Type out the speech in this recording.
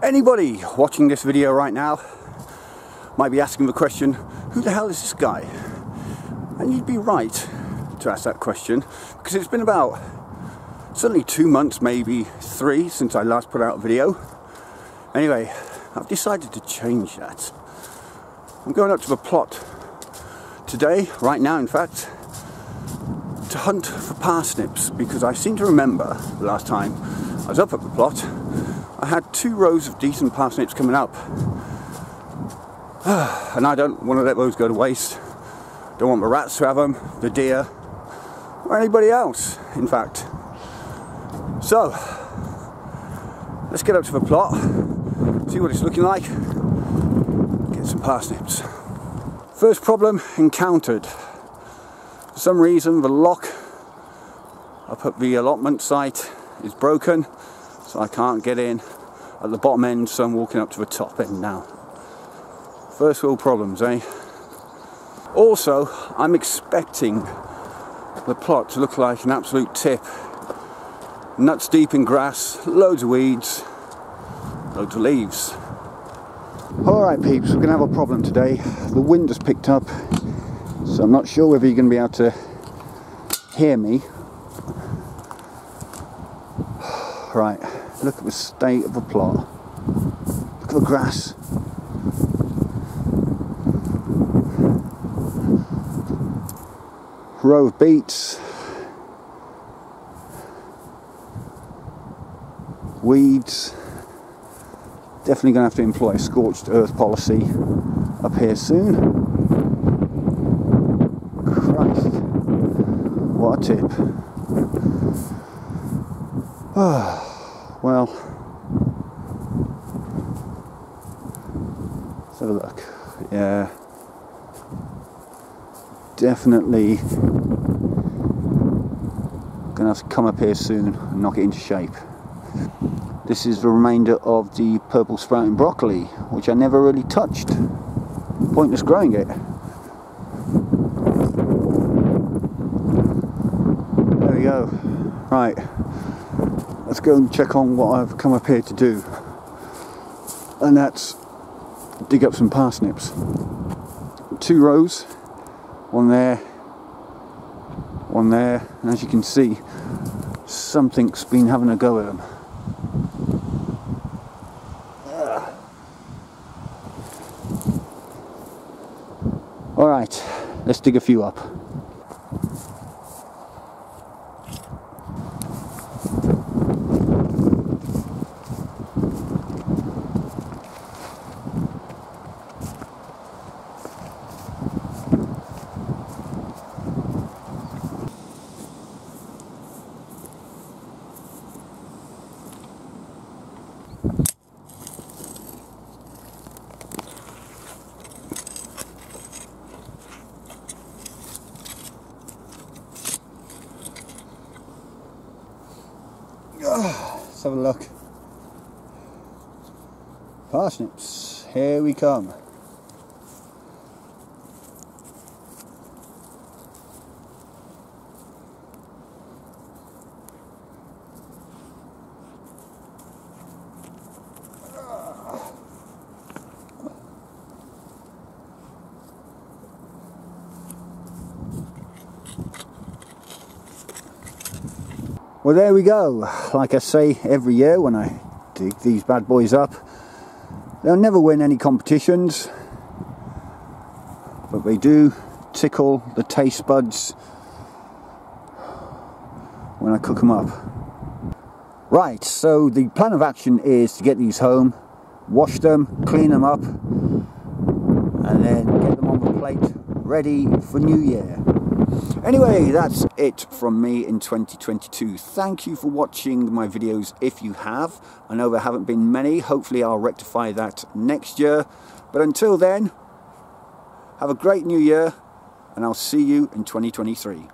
Anybody watching this video right now might be asking the question, who the hell is this guy? And you'd be right to ask that question, because it's been about certainly 2 months, maybe 3, since I last put out a video. Anyway, I've decided to change that. I'm going up to the plot today, right now in fact, to hunt for parsnips, because I seem to remember the last time I was up at the plot, I had 2 rows of decent parsnips coming up. And I don't want to let those go to waste. Don't want the rats to have them, the deer, or anybody else, in fact. So, let's get up to the plot, see what it's looking like, get some parsnips. First problem encountered. For some reason the lock up at the allotment site is broken, so I can't get in at the bottom end, so I'm walking up to the top end now. First world problems, eh? Also, I'm expecting the plot to look like an absolute tip. Nuts deep in grass, loads of weeds, loads of leaves. Alright peeps, we're going to have a problem today. The wind has picked up, so I'm not sure whether you're going to be able to hear me. Right, look at the state of the plot. Look at the grass. Row of beets. Weeds. Definitely going to have to employ a scorched earth policy up here soon. Christ, what a tip. Well, let's have a look. Yeah, definitely gonna have to come up here soon and knock it into shape. This is the remainder of the purple sprouting broccoli, which I never really touched. Pointless growing it. There we go. Right, let's go and check on what I've come up here to do. And that's dig up some parsnips. 2 rows, one there, one there, and as you can see, something's been having a go at them. Alright, let's dig a few up. Let's have a look. Parsnips, here we come. Well, there we go. Like I say every year when I dig these bad boys up, they'll never win any competitions, but they do tickle the taste buds when I cook them up. Right, so the plan of action is to get these home, wash them, clean them up, and then get them on the plate ready for New Year. Anyway, that's it from me in 2022. Thank you for watching my videos if you have. I know there haven't been many. Hopefully I'll rectify that next year. But until then, have a great new year, and I'll see you in 2023.